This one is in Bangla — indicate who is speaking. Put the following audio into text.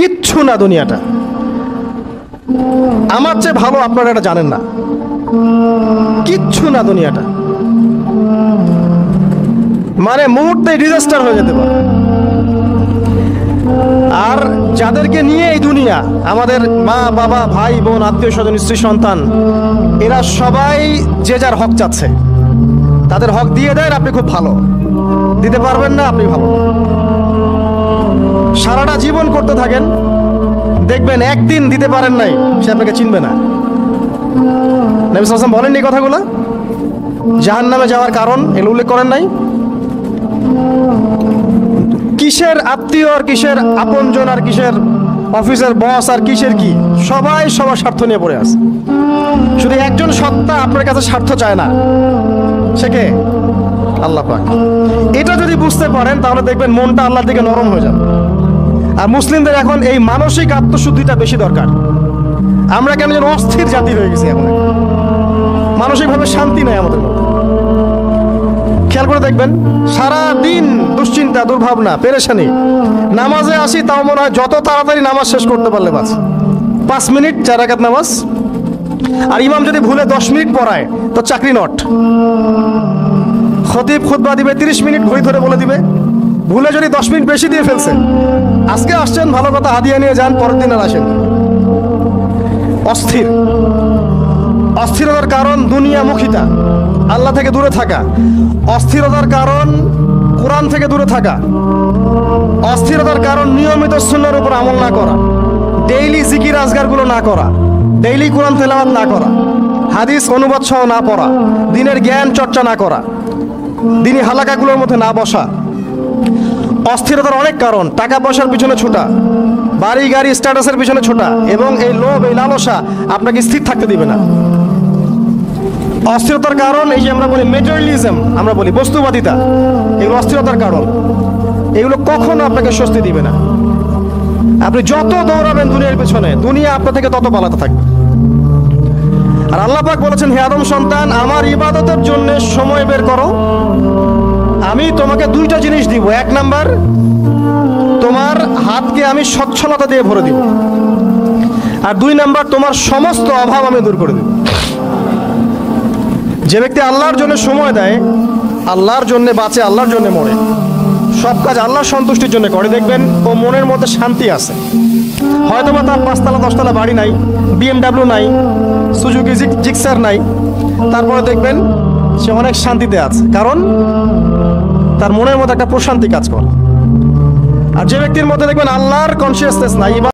Speaker 1: কিচ্ছু না দুনিয়াটা। আমার চেয়ে ভালো আপনারা এটা জানেন না, কিচ্ছু না দুনিয়াটা। মানে মুহূর্তে ডিজাস্টার হয়ে যেতে পারে। আর যাদেরকে নিয়ে এই দুনিয়া, আমাদের মা বাবা ভাই বোন আত্মীয় স্বজন স্ত্রী সন্তান, এরা সবাই যে যার হক চাচ্ছে, তাদের হক দিয়ে দেয়। আপনি খুব ভালো, দিতে পারবেন না আপনি ভালো। সারাটা জীবন করতে থাকেন, দেখবেন একদিন দিতে পারেন নাই, সে আপনাকে চিনবে না। নবী সাল্লাল্লাহু আলাইহি ওয়াসাল্লাম বলেননি কথাগুলো? জাহান্নামে যাওয়ার কারণ এগুলো উল্লেখ করেন নাই? কিসের আত্মীয় আর কিসের আপনজন আর কিসের অফিসের বস আর কিসের কি, সবাই সবার স্বার্থ নিয়ে পড়ে আছে। শুধু একজন সত্তা আপনার কাছে স্বার্থ চায় না, সে কে? আল্লাহ পাক। এটা যদি বুঝতে পারেন তাহলে দেখবেন মনটা আল্লাহর দিকে নরম হয়ে যাবে। আর মুসলিমদের এখন এই মানসিক আত্মশুদ্ধিটা বেশি দরকার। আমরা কেন যেন অস্থির জাতি হয়ে গেছি এখন, মানসিকভাবে শান্তি নেই আমাদের মধ্যে। খেয়াল করে দেখবেন সারা দিন দুশ্চিন্তা, দুর্ভাবনা, পেরেশানি। নামাজে আসি তাও মনে হয় যত তাড়াতাড়ি নামাজ শেষ করতে পারলে বাস। 5 মিনিট 4 রাকাত নামাজ, আর ইমাম যদি ভুলে 10 মিনিট পড়ায় তো চাকরি নট। খতিব খুতবা দিবে 30 মিনিট ঘড়ি ধরে বলে দিবে, ভুলে যদি 10 মিনিট বেশি দিয়ে ফেলছে, আজকে আসছেন ভালো কথা, হাদিয়া নিয়ে যান, পরের দিন আর আসেন। অস্থির। অস্থিরতার কারণ দুনিয়ামুখিতা, আল্লাহ থেকে দূরে থাকা। অস্থিরতার কারণ কোরআন থেকে দূরে থাকা। অস্থিরতার কারণ নিয়মিত সুন্নাহর উপর আমল না করা, ডেইলি জিকির আজগারগুলো না করা, ডেইলি কোরআন তেলাওয়াত না করা, হাদিস অনুবাদ সহ না পড়া, দিনের জ্ঞান চর্চা না করা, দিনী হালাকাগুলোর মধ্যে না বসা। অস্থিরতার অনেক কারণ, টাকা পয়সার পিছনে ছোটা, বাড়ি গাড়ি স্ট্যাটাসের পিছনে ছোটা, এবং এই লোভ, এই লালসা আপনাকে স্থির থাকতে দিবে না। অস্থিরতার কারণ এই যে আমরা বলি মেটেরিয়ালিজম, আমরা বলি বস্তুবাদিতা, এগুলো অস্থিরতার কারণ। এগুলো কখনো আপনাকে স্বস্তি দিবে না। আপনি যত দৌড়াবেন দুনিয়ার পেছনে, দুনিয়া আপনার থেকে তত পালাতে থাকবে। আর আল্লাহ পাক বলেছেন, হে আদম সন্তান, আমার ইবাদতের জন্য সময় বের করো, আমি তোমাকে 2টা জিনিস দিব। 1 নাম্বার, তোমার হাতকে আমি সচ্ছলতা দিয়ে ভরে দিব, আর 2 নাম্বার, তোমার সমস্ত অভাব আমি দূর করে দিব। যে ব্যক্তি আল্লাহর জন্য সময় দেয়, আল্লাহর জন্য বাঁচে, আল্লাহর জন্য মরে, সব কাজ আল্লাহর সন্তুষ্টির জন্য করে, দেখবেন ও মনের মধ্যে শান্তি আছে। হয়তোবা তার 5 তলা 10 তলা বাড়ি নাই, BMW নাই, সুজুকি জিক্সার নাই, তারপরে দেখবেন সে অনেক শান্তিতে আছে, কারণ তার মনের মধ্যে একটা প্রশান্তি কাজ করে। আর যে ব্যক্তির মধ্যে দেখবেন আল্লাহর কনসিয়াসনেস নাই,